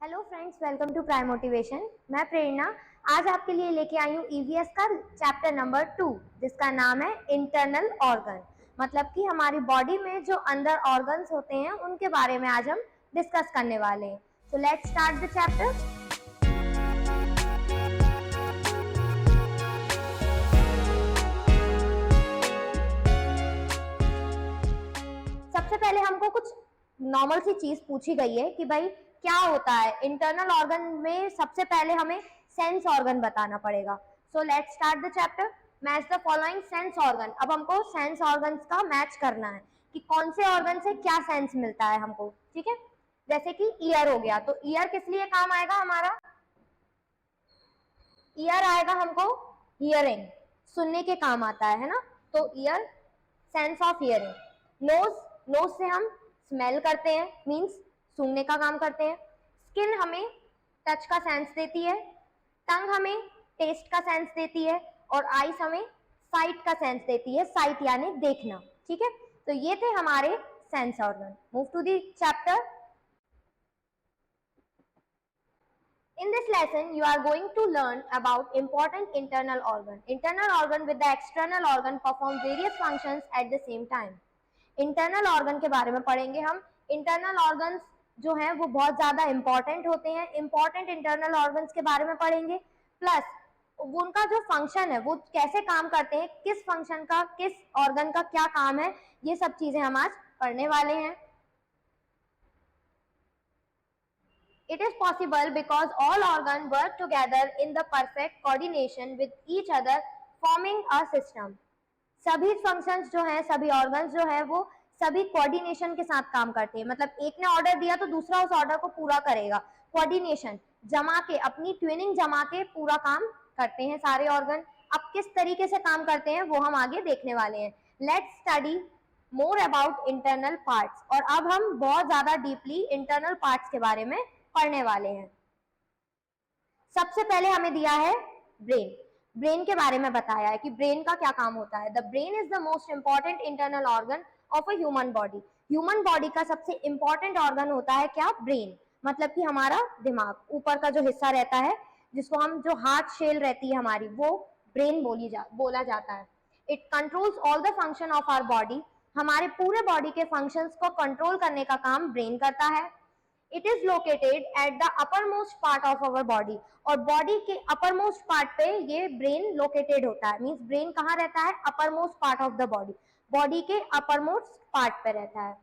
Hello friends, welcome to prime motivation. मैं प्रेरणा आज आपके लिए लेके आई हूँ ईवीएस का चैप्टर नंबर 2, जिसका नाम है इंटरनल ऑर्गन। मतलब कि हमारी बॉडी में जो अंदर ऑर्गन्स होते हैं उनके बारे में आज हम डिस्कस करने वाले हैं। So let's start the chapter. सबसे पहले हमको कुछ नॉर्मल सी चीज पूछी गई है कि भाई क्या होता है इंटरनल ऑर्गन में। सबसे पहले हमें सेंस ऑर्गन बताना पड़ेगा। So let's start the chapter. Match the following sense organ. अब हमको सेंस ऑर्गन्स का मैच करना है कि कौन से ऑर्गन से क्या सेंस मिलता है हमको। ठीक है, जैसे कि ईयर हो गया, तो ईयर किस लिए काम आएगा हमारा? ईयर आएगा हमको हियरिंग, सुनने के काम आता है ना। तो ear, sense of hearing. Nose, nose से हम स्मेल करते हैं, मींस सूंघने का काम करते हैं। स्किन हमें टच का सेंस देती है। टंग हमें टेस्ट का सेंस देती है। और आईज हमें साइट का सेंस देती है, साइट यानी देखना। ठीक है, तो ये थे हमारे sense organ. Move to the chapter. In this lesson, you are going to learn about important internal organ. Internal organ with the external organ perform various functions at the same time. Internal organ के बारे में पढ़ेंगे हम। Internal organs जो हैं वो बहुत ज़्यादा important होते हैं। Important internal organs के बारे में पढ़ेंगे, प्लस उनका जो फंक्शन है वो कैसे काम करते हैं, किस फंक्शन का, किस ऑर्गन का क्या काम है, ये सब चीज़ें हम आज पढ़ने वाले हैं। It is possible because all organs work together in the perfect coordination with each other, forming a system. सभी फंक्शंस जो हैं, सभी ऑर्गन्स जो हैं वो सभी कोऑर्डिनेशन के साथ काम करते हैं। मतलब एक ने ऑर्डर दिया तो दूसरा उस ऑर्डर को पूरा करेगा। कोऑर्डिनेशन जमा के, अपनी ट्विनिंग जमा के पूरा काम करते हैं सारे ऑर्गन। अब किस तरीके से काम करते हैं वो हम आगे देखने वाले हैं। Let's study more about internal parts. और अब हम बहुत ज्यादा डीपली इंटरनल पार्ट्स के बारे में पढ़ने वाले हैं। सबसे पहले हमें दिया है ब्रेन। ब्रेन के बारे में बताया है कि ब्रेन का क्या काम होता है। The brain is the most important internal organ of a human body. Human body का सबसे इंपॉर्टेंट ऑर्गन होता है क्या? ब्रेन। मतलब कि हमारा दिमाग, ऊपर का जो हिस्सा रहता है, जिसको हम, जो हार्ट शेल रहती है हमारी, वो ब्रेन बोला जाता है। It controls all the function of our body. हमारे पूरे बॉडी के फंक्शंस को कंट्रोल करने का काम ब्रेन करता है। It is located at the upper most part of our body. और बॉडी के अपर मोस्ट पार्ट पे ये ब्रेन लोकेटेड होता है। मीन्स ब्रेन कहाँ रहता है? Upper most part of the body, body के अपर मोस्ट पार्ट पे रहता है।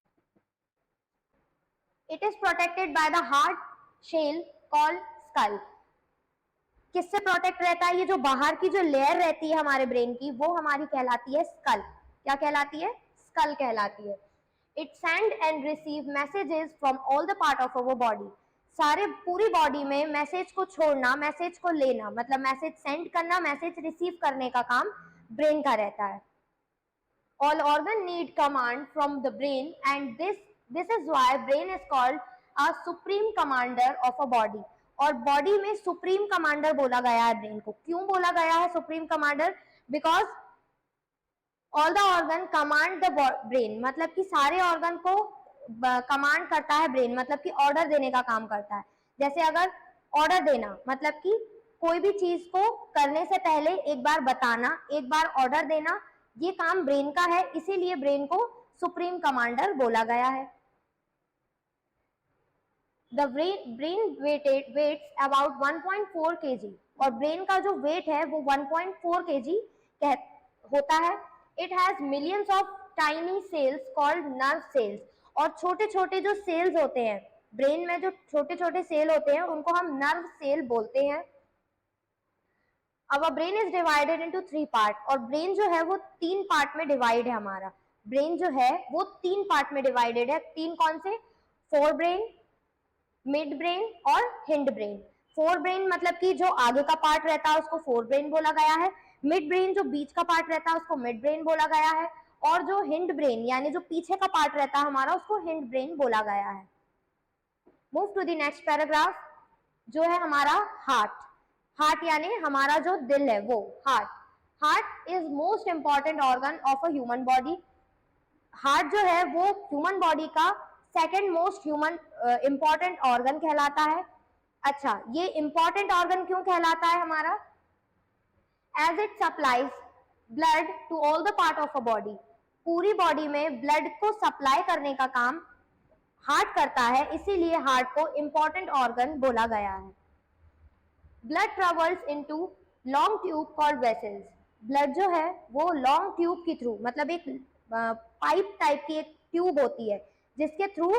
It is protected by the hard shell called skull. किससे प्रोटेक्ट रहता है? ये जो बाहर की जो लेयर रहती है हमारे ब्रेन की, वो हमारी कहलाती है स्कल। क्या कहलाती है? स्कल कहलाती है। It send and receive messages from all the part of our body. सारे, पूरी बॉडी में मैसेज को छोड़ना, मैसेज को लेना, मतलब मैसेज सेंड करना, मैसेज रिसीव करने का काम ब्रेन का रहता है। All organ need command from the brain, and this is why brain is called a supreme commander of a body. और बॉडी में सुप्रीम कमांडर बोला गया है ब्रेन को। क्यों बोला गया है supreme commander? Because all the organ command the brain. मतलब कि सारे ऑर्गन को कमांड करता है ब्रेन, मतलब कि ऑर्डर देने का काम करता है। जैसे अगर ऑर्डर देना, मतलब कि कोई भी चीज को करने से पहले एक बार बताना, एक बार ऑर्डर देना, ये काम ब्रेन का है। इसीलिए ब्रेन को सुप्रीम कमांडर बोला गया है। The brain weighs about 1.4 kg। और ब्रेन का जो वेट है वो 1.4 kg होता है। It has millions of tiny cells called nerve cells. और छोटे छोटे जो सेल्स होते हैं ब्रेन में, जो छोटे छोटे सेल होते हैं, उनको हम नर्व सेल बोलते हैं। अब brain is divided into 3 part. और ब्रेन जो है वो 3 पार्ट में डिवाइड है। हमारा ब्रेन जो है वो 3 पार्ट में डिवाइडेड है। 3 कौन से? फोर ब्रेन, मिड ब्रेन और हिंड ब्रेन। फोर ब्रेन मतलब कि जो आगे का पार्ट रहता है उसको फोर ब्रेन बोला गया है। मिड ब्रेन जो बीच का पार्ट रहता है उसको मिड ब्रेन बोला गया है। और जो हिंड ब्रेन यानी जो पीछे का पार्ट रहता है हमारा, उसको हिंड ब्रेन बोला गया है। Move to the next paragraph, जो है हमारा हार्ट। हार्ट यानी हमारा जो दिल है वो heart. Heart is most important organ of a human body. Heart जो है वो ह्यूमन बॉडी का सेकेंड मोस्ट इंपॉर्टेंट ऑर्गन कहलाता है। अच्छा, ये इंपॉर्टेंट ऑर्गन क्यों कहलाता है हमारा? As it supplies blood to all the part of a body, पूरी बॉडी में ब्लड को सप्लाई करने का काम हार्ट करता है, इसीलिए हार्ट को इंपॉर्टेंट ऑर्गन बोला गया है। Blood travels into long tube called vessels, blood जो है वो लॉन्ग ट्यूब के थ्रू, मतलब एक पाइप टाइप की एक ट्यूब होती है जिसके थ्रू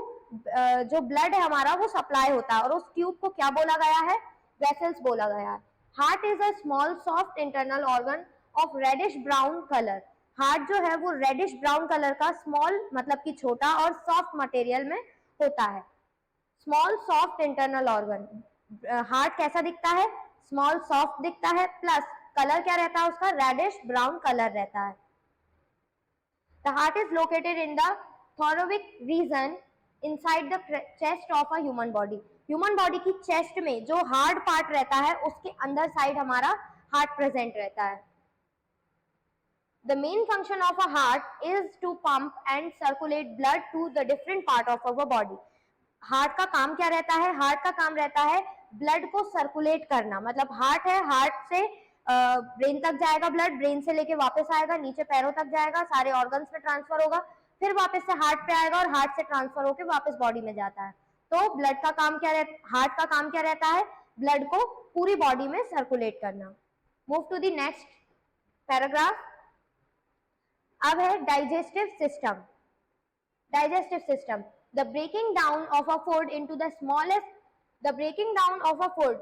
जो ब्लड है हमारा वो सप्लाई होता है, और उस ट्यूब को क्या बोला गया है? वेसल्स बोला गया है। Heart is a small soft internal organ of reddish brown colour, heart जो है वो रेडिश ब्राउन कलर का स्मॉल मतलब कि छोटा और सॉफ्ट मटेरियल में होता है। Small soft internal organ, heart कैसा दिखता है? स्मॉल सॉफ्ट दिखता है, प्लस कलर क्या रहता है उसका? रेडिश ब्राउन कलर रहता है। The heart is located in the thoracic region inside the chest of a human body. Human body की chest में जो hard part रहता है उसके अंदर side हमारा heart present रहता है। The main function of a heart is to pump and circulate blood to the different part of our body. Heart का काम क्या रहता है? हार्ट का काम रहता है ब्लड को सर्कुलेट करना, मतलब हार्ट है, हार्ट से ब्रेन तक जाएगा ब्लड, ब्रेन से लेके वापस आएगा, नीचे पैरों तक जाएगा, सारे ऑर्गन्स में ट्रांसफर होगा, फिर वापस से हार्ट पे आएगा और हार्ट से ट्रांसफर होकर वापस बॉडी में जाता है। तो ब्लड का काम क्या रहता, हार्ट का काम क्या रहता है? ब्लड को पूरी बॉडी में सर्कुलेट करना। Move to the next paragraph. अब है digestive system. Digestive system, the breaking down of a food into the breaking down of a food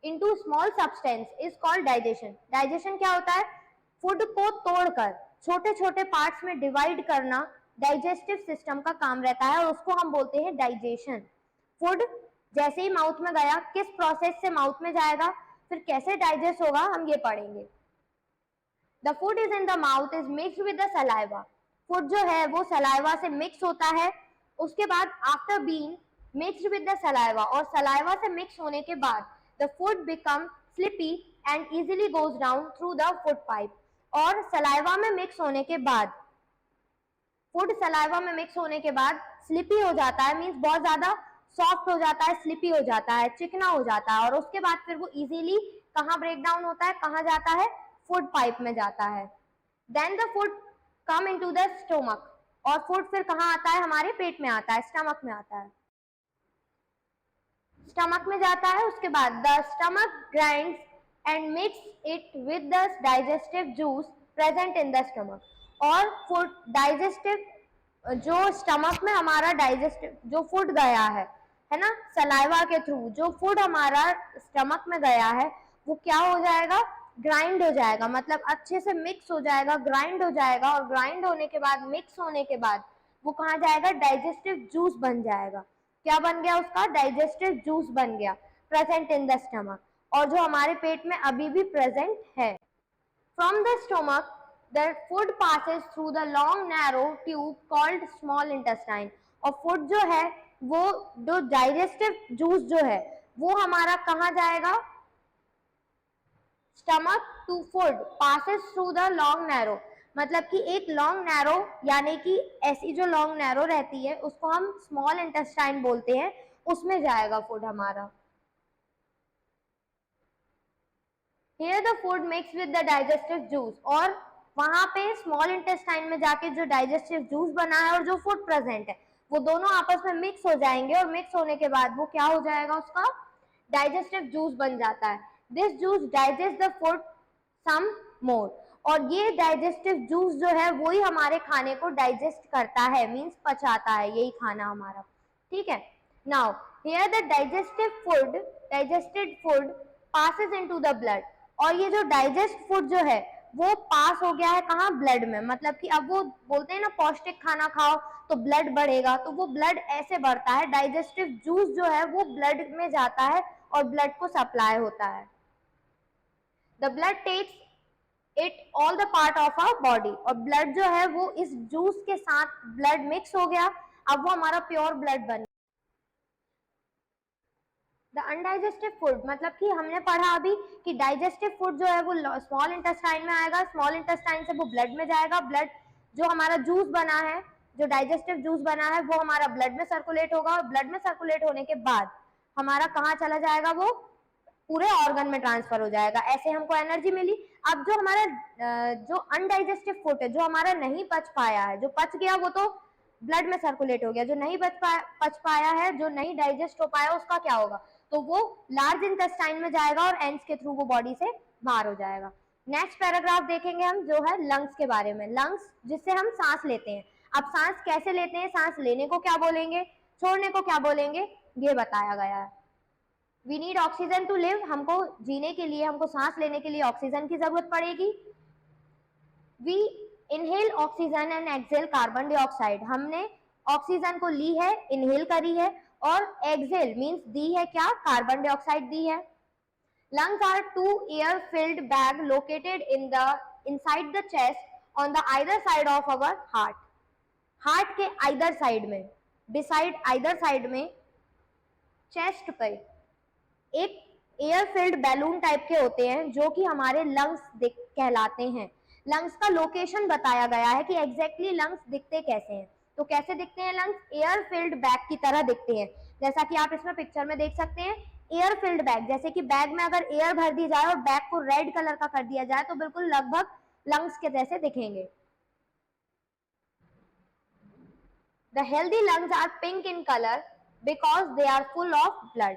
into small substance is called digestion. digestion क्या होता है? Food को तोड़कर छोटे छोटे पार्ट्स में डिवाइड करना डाइजेस्टिव सिस्टम का काम रहता है और उसको हम बोलते हैं डाइजेशन। फूड जैसे ही माउथ में गया, किस प्रोसेस से माउथ में जाएगा, फिर कैसे डाइजेस्ट होगा, हम ये पढ़ेंगे। The food is in the mouth is mixed with the saliva. Food जो है वो सलाइवा से मिक्स होता है, उसके बाद after being mixed with the saliva, और सलाइवा से मिक्स होने के बाद the food become slippy and easily goes down through the food pipe. और सलाइवा में मिक्स होने के बाद, फूड सलाइवा में मिक्स होने के बाद स्लिपी हो जाता है, मीन्स बहुत ज्यादा सॉफ्ट हो जाता है, स्लिपी हो जाता है, चिकना हो जाता है, और उसके बाद फिर वो इजीली कहाँ ब्रेक डाउन होता है, कहाँ जाता है? फूड पाइप में जाता है। Then the food come into the stomach, और फूड फिर कहाँ आता है? हमारे पेट में आता है, स्टमक में आता है। स्टमक में जाता है, उसके बाद the stomach grinds and mix it with the digestive juice present in the stomach. और फूड डाइजेस्टिव, जो स्टमक में हमारा डाइजेस्टिव जो फूड गया है ना, सलाइवा के थ्रू जो फूड हमारा स्टमक में गया है वो क्या हो जाएगा? ग्राइंड हो जाएगा, मतलब अच्छे से मिक्स हो जाएगा, ग्राइंड हो जाएगा, और ग्राइंड होने के बाद, मिक्स होने के बाद वो कहाँ जाएगा? डाइजेस्टिव जूस बन जाएगा। क्या बन गया उसका? डाइजेस्टिव जूस बन गया, प्रेजेंट इन द स्टमक, और जो हमारे पेट में अभी भी प्रेजेंट है। From the stomach the food passes through the long narrow tube called small intestine. और फूड जो है वो, जो डाइजेस्टिव जूस जो है वो हमारा कहाँ जाएगा? Stomach to food passes through the long narrow, मतलब कि एक लॉन्ग नैरो, यानी कि ऐसी जो लॉन्ग नैरो रहती है उसको हम स्मॉल इंटेस्टाइन बोलते हैं, उसमें जाएगा फूड हमारा। Here the food mixed with the digestive juice, और वहां पे स्मॉल इंटेस्टाइन में जाके जो डाइजेस्टिव जूस बना है और जो फूड प्रेजेंट है वो दोनों आपस में मिक्स हो जाएंगे, और मिक्स होने के बाद वो क्या हो जाएगा? उसका डाइजेस्टिव जूस बन जाता है। This juice digest the food some more, और ये डाइजेस्टिव जूस जो है वो ही हमारे खाने को डाइजेस्ट करता है, मीन्स पचाता है यही खाना हमारा। ठीक है, now here the digested food passes into the blood, और ये जो डाइजेस्ट फूड जो है वो पास हो गया है कहाँ? ब्लड में, मतलब कि अब वो बोलते हैं ना पौष्टिक खाना खाओ तो ब्लड बढ़ेगा, तो वो ब्लड ऐसे बढ़ता है, डाइजेस्टिव जूस जो है वो ब्लड में जाता है और ब्लड को सप्लाई होता है। The blood takes it all the part of our body, और ब्लड जो है वो इस जूस के साथ ब्लड मिक्स हो गया, अब वो हमारा प्योर ब्लड बन। द अनडाइजेस्टिव फूड, मतलब कि हमने पढ़ा अभी कि डाइजेस्टिव फूड जो है वो स्मॉल इंटेस्टाइन में आएगा, स्मॉल इंटेस्टाइन से वो ब्लड में जाएगा, ब्लड जो हमारा जूस बना है, जो डाइजेस्टिव जूस बना है वो हमारा ब्लड में सर्कुलेट होगा, और ब्लड में सर्कुलेट होने के बाद हमारा कहाँ चला जाएगा, वो पूरे ऑर्गन में ट्रांसफर हो जाएगा, ऐसे हमको एनर्जी मिली। अब जो हमारा जो अनडाइजेस्टिव फूड है, जो हमारा नहीं पच पाया है, जो पच गया वो तो ब्लड में सर्कुलेट हो गया, जो नहीं पच पाया है, जो नहीं डाइजेस्ट हो पाया, उसका क्या होगा, तो वो लार्ज इंटेस्टाइन में जाएगा और एंड्स के थ्रू वो बॉडी से बाहर हो जाएगा। नेक्स्ट पैराग्राफ देखेंगे हम, जो है लंग्स के बारे में। लंग्स जिससे हम सांस लेते हैं। अब सांस कैसे लेते हैं, सांस लेने को क्या बोलेंगे, छोड़ने को क्या बोलेंगे, ये बताया गया है। We need oxygen to live, हमको जीने के लिए, हमको सांस लेने के लिए ऑक्सीजन की जरूरत पड़ेगी। We inhale oxygen and exhale carbon dioxide, हमने ऑक्सीजन को ली है, इनहेल करी है, और एक्सेल मींस दी है क्या, कार्बन डाइऑक्साइड दी है। Lungs are two air-filled bag located inside the chest on the either side of our heart. Heart के either side में, beside either side में, chest पे एक एयर-filled बैलून टाइप के होते हैं जो कि हमारे लंग्स कहलाते हैं। लंग्स का लोकेशन बताया गया है कि एग्जैक्टली लंग्स दिखते कैसे हैं। तो कैसे दिखते हैं लंग्स, एयर-filled बैग की तरह दिखते हैं, जैसा कि आप इसमें पिक्चर में देख सकते हैं। एयर फिल्ड बैग, जैसे कि बैग में अगर एयर भर दी जाए और बैग को रेड कलर का कर दिया जाए तो बिल्कुल लगभग लंग्स के जैसे दिखेंगे। The healthy lungs are pink in colour because they are full of blood.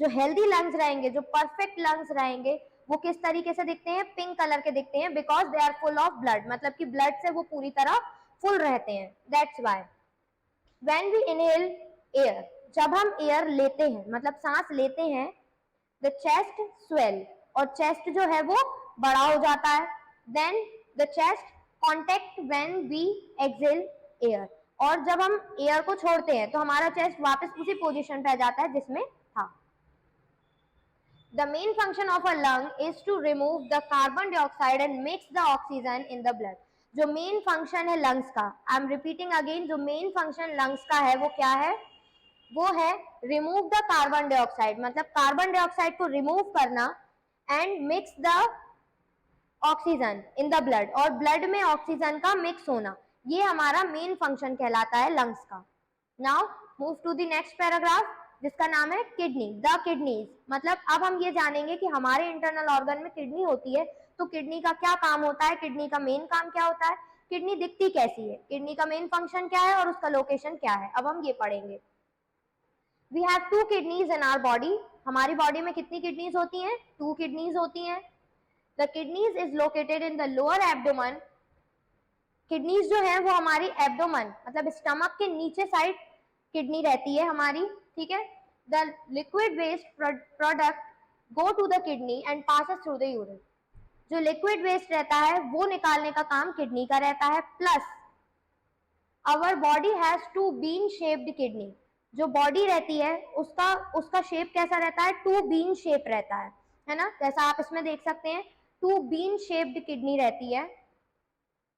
जो हेल्दी लंग्स रहेंगे, जो परफेक्ट लंग्स रहेंगे, वो किस तरीके से दिखते हैं, पिंक कलर के दिखते हैं, because they are full of blood, मतलब कि ब्लड से वो पूरी तरह फुल रहते हैं, that's why. When we inhale air, जब हम एयर लेते हैं, मतलब सांस लेते हैं, द चेस्ट स्वेल, और चेस्ट जो है वो बड़ा हो जाता है। Then the chest contract when we exhale air, और जब हम एयर को छोड़ते हैं तो हमारा चेस्ट वापस उसी पोजीशन पे आ जाता है जिसमें था। The main function of a lung is to remove the carbon dioxide and mix the oxygen in the blood. जो मेन फंक्शन है लंग्स का, आई एम रिपीटिंग अगेन, जो मेन फंक्शन लंग्स का है वो क्या है, वो है रिमूव द कार्बन डाइऑक्साइड, मतलब कार्बन डाइऑक्साइड को रिमूव करना, and mix the oxygen in the blood, और ब्लड में ऑक्सीजन का मिक्स होना, ये हमारा मेन फंक्शन कहलाता है लंग्स का। Now move to the next paragraph, जिसका नाम है किडनी, द किडनीज। मतलब अब हम ये जानेंगे कि हमारे इंटरनल ऑर्गन में किडनी होती है, तो किडनी का क्या काम होता है, किडनी का मेन काम क्या होता है, किडनी दिखती कैसी है, किडनी का मेन फंक्शन क्या है और उसका लोकेशन क्या है, अब हम ये पढ़ेंगे। We have two kidneys in our body. हमारी बॉडी में कितनी किडनीज होती हैं, 2 किडनीज होती हैं। The kidneys is located in the lower abdomen. Kidneys जो है वो हमारी एब्डोमन, मतलब स्टमक के नीचे साइड किडनी रहती है हमारी, ठीक है। The liquid waste product go to the kidney and passes through the urine. जो लिक्विड वेस्ट रहता है वो निकालने का काम किडनी का रहता है। Plus our body has two bean shaped kidney. जो बॉडी रहती है उसका शेप कैसा रहता है, 2 बीन शेप रहता है ना, जैसा आप इसमें देख सकते हैं 2 बीन शेप्ड किडनी रहती है,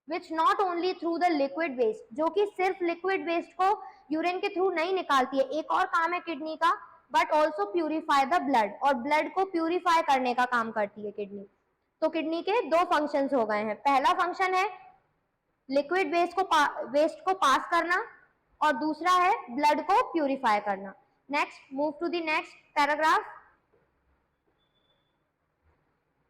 which not only through the liquid waste, जो कि सिर्फ लिक्विड वेस्ट को यूरिन के थ्रू नहीं निकालती है, एक और काम है किडनी का, but also purify the blood, और ब्लड को प्यूरिफाई करने का काम करती है किडनी। तो किडनी के 2 फंक्शंस हो गए हैं, पहला फंक्शन है लिक्विड वेस्ट को पास करना, और दूसरा है ब्लड को प्यूरिफाई करना। Next move to the next paragraph.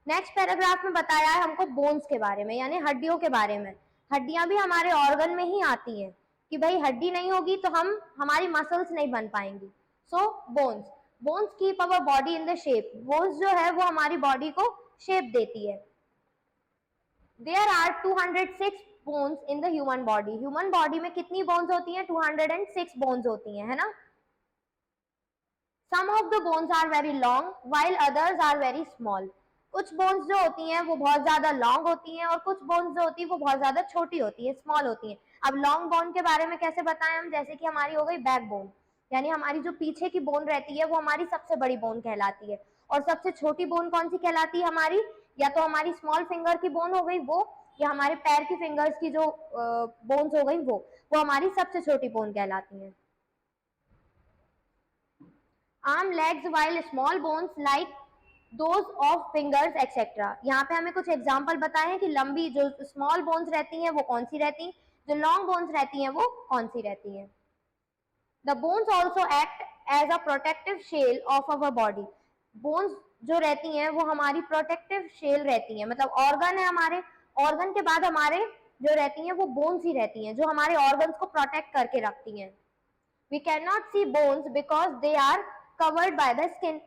Next paragraph में बताया है हमको बोन्स के बारे में, यानी हड्डियों के बारे में। हड्डियां भी हमारे ऑर्गन में ही आती हैं, कि भाई हड्डी नहीं होगी तो हमारी मसल्स नहीं बन पाएंगी। So bones keep our body in the shape, bones जो है वो हमारी बॉडी को शेप देती है। There are 206 bones in the human body. Human body में कितनी बोन्स होती हैं, 206 बोन्स होती हैं, है ना। Some of the bones are very long while others are very small. कुछ बोन्स जो होती हैं वो बहुत ज्यादा लॉन्ग होती हैं, और कुछ बोन्स जो होती है वो बहुत ज्यादा छोटी होती है, स्मॉल होती हैं। अब लॉन्ग बोन के बारे में कैसे बताएं हम, जैसे कि हमारी हो गई बैक बोन, यानी हमारी जो पीछे की बोन रहती है वो हमारी सबसे बड़ी बोन कहलाती है। और सबसे छोटी बोन कौन सी कहलाती है हमारी, या तो हमारी स्मॉल फिंगर की बोन हो गई वो, या हमारे पैर की फिंगर्स की जो बोन्स हो गई वो हमारी सबसे छोटी बोन कहलाती है। Arm legs while small bones like those of fingers etcetera. यहाँ पे हमें कुछ एग्जाम्पल बताए हैं कि लंबी जो स्मॉल बोन्स रहती हैं वो कौन सी रहती हैं, जो लॉन्ग बोन्स रहती हैं वो कौन सी रहती हैं। The bones also act as a protective shell of our body. Bones जो रहती हैं वो हमारी प्रोटेक्टिव शेल रहती हैं, मतलब ऑर्गन है हमारे, ऑर्गन के बाद हमारे जो रहती हैं वो बोन्स ही रहती हैं, जो हमारे ऑर्गन्स को प्रोटेक्ट करके रखती हैं। We can not see bones because they are covered by the skin.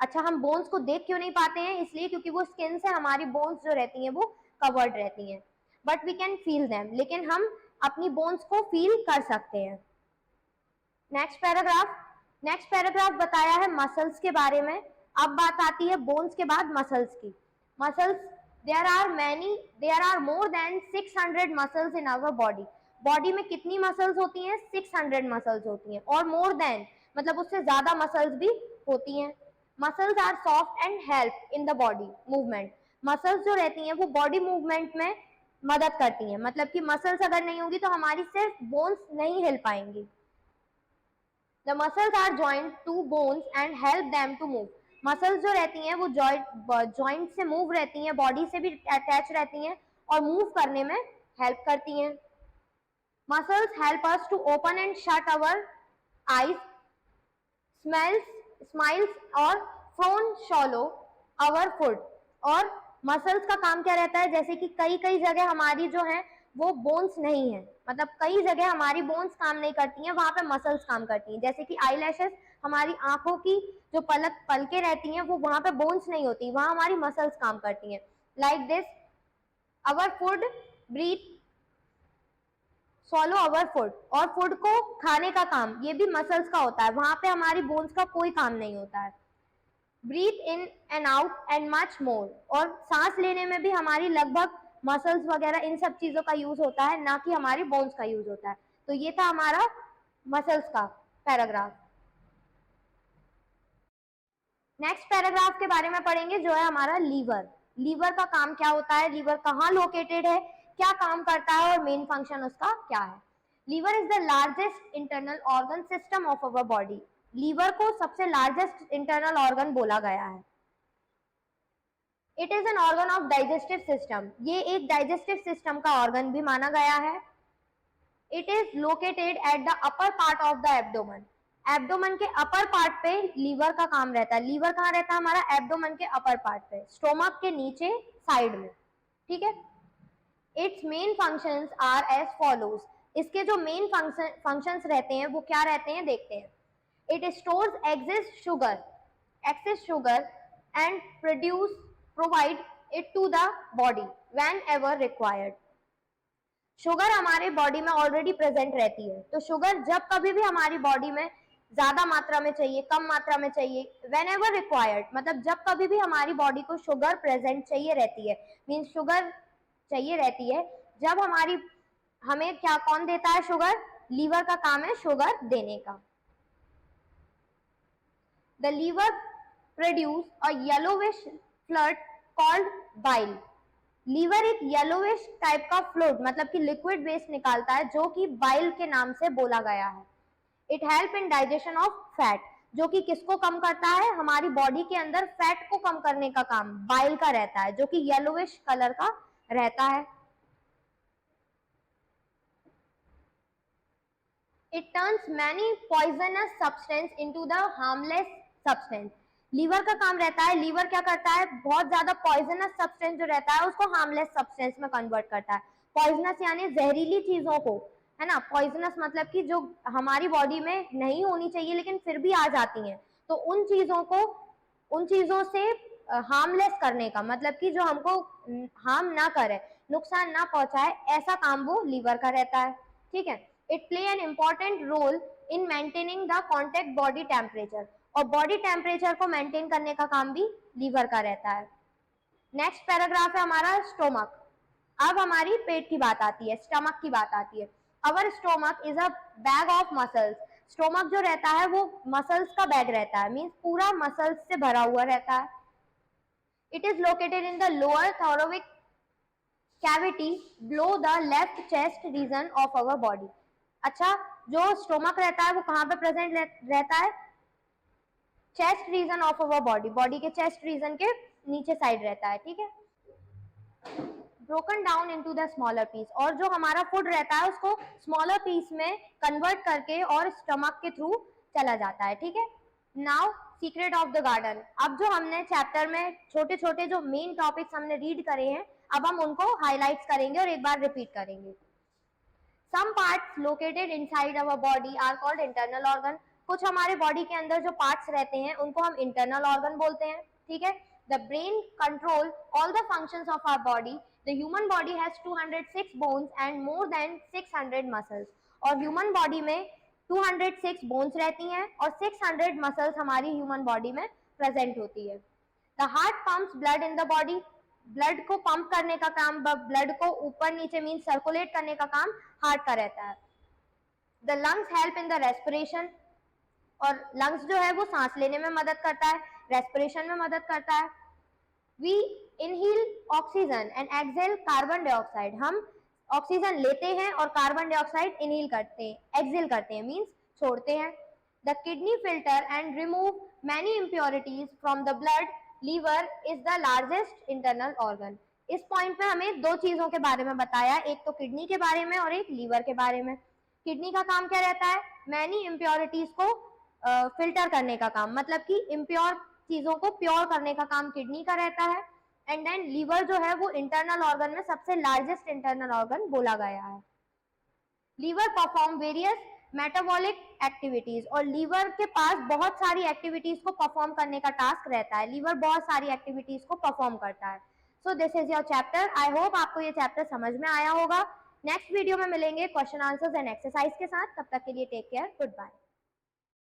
अच्छा, हम बोन्स को देख क्यों नहीं पाते हैं? इसलिए क्योंकि वो स्किन से हमारी बोन्स जो रहती हैं वो कवर्ड रहती हैं। But we can feel them, लेकिन हम अपनी बोन्स को फील कर सकते हैं। नेक्स्ट पैराग्राफ बताया है मसल्स के बारे में। अब बात आती है बोन्स के बाद मसल्स की। Muscles, there are more than 600 muscles in our body. Body में कितनी मसल्स होती हैं? 600 मसल्स होती हैं, और मोर देन मतलब उससे ज्यादा मसल्स भी होती हैं। Muscles are soft and help in the body movement. Muscles जो रहती हैं वो बॉडी मूवमेंट में मदद करती हैं, मतलब कि मसल्स अगर नहीं होगी तो हमारी सिर्फ बोन्स नहीं हिल पाएंगी। The muscles are joined to bones and help them to move. Muscles जो रहती हैं वो जॉइंट से मूव रहती हैं, बॉडी से भी अटैच रहती हैं और मूव करने में हेल्प करती हैं। Muscles help us to open and shut our eyes, smiles और फ्रोन शॉलो आवर फूड। और मसल्स का काम क्या रहता है? जैसे कि कई कई जगह हमारी जो है वो बोन्स नहीं है, मतलब कई जगह हमारी बोन्स काम नहीं करती हैं, वहां पे मसल्स काम करती हैं। जैसे कि आईलैशेस, हमारी आंखों की जो पलके रहती हैं वो वहां पे बोन्स नहीं होती, वहां हमारी मसल्स काम करती हैं। Like this our food, breathe, swallow our food. और फूड को खाने का काम ये भी मसल्स का होता है, वहां पे हमारी बोन्स का कोई काम नहीं होता है। Breathe in and out and much more. और सांस लेने में भी हमारी लगभग मसल्स वगैरह इन सब चीजों का यूज होता है, ना कि हमारी बोन्स का यूज होता है। तो ये था हमारा मसल्स का पैराग्राफ। नेक्स्ट पैराग्राफ के बारे में पढ़ेंगे जो है हमारा लीवर। लीवर का काम क्या होता है, लीवर कहाँ लोकेटेड है, क्या काम करता है और मेन फंक्शन उसका क्या है। Liver is the largest internal organ system of our body. Liver को सबसे लार्जेस्ट इंटरनल ऑर्गन बोला गया है। It is an organ of digestive system. ये एक डाइजेस्टिव सिस्टम का ऑर्गन भी माना गया है। It is located at the upper part of the abdomen. Abdomen के अपर पार्ट पे लीवर का काम रहता है। लीवर कहाँ रहता है हमारा? एब्डोमेन के अपर पार्ट पे, स्टोमक के नीचे साइड में, ठीक है। Its main functions are as follows. इसके जो मेन फंक्शंस रहते हैं वो क्या रहते हैं, देखते हैं। It stores excess sugar and provide it to the body whenever required. Sugar हमारे बॉडी में ऑलरेडी प्रेजेंट रहती है, तो शुगर जब कभी भी हमारी बॉडी में ज्यादा मात्रा में चाहिए, कम मात्रा में चाहिए, वेन एवर रिक्वायर्ड, मतलब जब कभी भी हमारी बॉडी को शुगर प्रेजेंट चाहिए रहती है, मीन्स शुगर चाहिए रहती है, जब हमें क्या कौन देता है? शुगर। लीवर का काम है शुगर देने का। The liver produce a yellowish fluid called bile. Liver एक येलोविश टाइप का फ्लूइड, मतलब कि लिक्विड वेस्ट निकालता है, जो कि बाइल के नाम से बोला गया है। It help in digestion of fat, जो कि किसको कम करता है? हमारी बॉडी के अंदर फैट को कम करने का काम बाइल का रहता है, जो कि येलोविश कलर का रहता है। It turns many poisonous substance into the harmless substance. Liver का काम रहता है, लीवर क्या करता है? बहुत ज्यादा पॉइजनस सब्सटेंस जो रहता है उसको हार्मलेस सब्सटेंस में कन्वर्ट करता है। पॉइजनस यानी जहरीली चीजों को, है ना। पॉइजनस मतलब कि जो हमारी बॉडी में नहीं होनी चाहिए लेकिन फिर भी आ जाती हैं, तो उन चीजों से हार्मलेस करने का, मतलब कि जो हमको हार्म ना करे, नुकसान ना पहुंचाए, ऐसा काम वो लीवर का रहता है, ठीक है। It play an important role in maintaining the contact body temperature. और बॉडी टेम्परेचर को मेंटेन करने का काम भी लीवर का रहता है। नेक्स्ट पैराग्राफ है हमारा स्टोमक। अब हमारी पेट की बात आती है, स्टमक की बात आती है। Our stomach is a bag of muscles. Stomach जो रहता है वो मसल्स का बैग रहता है, मीन्स पूरा मसल्स से भरा हुआ रहता है। It is located in the lower thoracic cavity below the left chest region of our body. अच्छा, जो स्टोमक रहता है वो कहाँ पे प्रेजेंट रहता है? Chest region of our body, body के चेस्ट रीजन के नीचे साइड रहता है, ठीक है। Broken down into the smaller piece. और जो हमारा फूड रहता है उसको स्मॉलर पीस में कन्वर्ट करके और स्टमक के थ्रू चला जाता है, ठीक है। Now secret of the garden. अब जो हमने चैप्टर में छोटे छोटे जो मेन टॉपिक्स हमने रीड करे हैं, अब हम उनको हाईलाइट्स करेंगे और एक बार रिपीट करेंगे। Some parts located inside our body are called internal organ. कुछ हमारे बॉडी के अंदर जो पार्ट्स रहते हैं उनको हम इंटरनल ऑर्गन बोलते हैं, ठीक है। The brain control all the functions of our body. The human body has 206 bones and more than 600 muscles. और ह्यूमन बॉडी में 206 बोन्स रहती हैं और 600 मसल्स हमारी ह्यूमन बॉडी में प्रेजेंट होती है। The heart pumps blood in the body. Blood को पंप करने का काम, ब्लड को ऊपर नीचे मीन सर्कुलेट करने का काम हार्ट का रहता है। The lungs help in the respiration. और लंग्स जो है वो सांस लेने में मदद करता है, रेस्पिरेशन में मदद करता है। We inhale oxygen and exhale carbon dioxide. हम ऑक्सीजन लेते हैं और कार्बन डाइऑक्साइड इनहेल करते हैं, एक्सहेल करते हैं मीन्स छोड़ते हैं। The kidney filter and remove many impurities from the blood. Liver is the largest internal organ. इस पॉइंट पे हमें दो चीजों के बारे में बताया, एक तो किडनी के बारे में और एक लीवर के बारे में। किडनी का काम क्या रहता है? मैनी इम्प्योरिटीज को फिल्टर करने का काम, मतलब कि इम्प्योर चीजों को प्योर करने का काम किडनी का रहता है। एंड देन लीवर जो है वो इंटरनल ऑर्गन में सबसे लार्जेस्ट इंटरनल ऑर्गन बोला गया है। Liver perform various metabolic activities. और लीवर के पास बहुत सारी एक्टिविटीज को परफॉर्म करने का टास्क रहता है। लीवर बहुत सारी एक्टिविटीज को परफॉर्म करता है। So this is your chapter. I hope आपको ये चैप्टर समझ में आया होगा। नेक्स्ट वीडियो में मिलेंगे क्वेश्चन आंसर्स एंड एक्सरसाइज के साथ। तब तक के लिए टेक केयर, गुड बाय।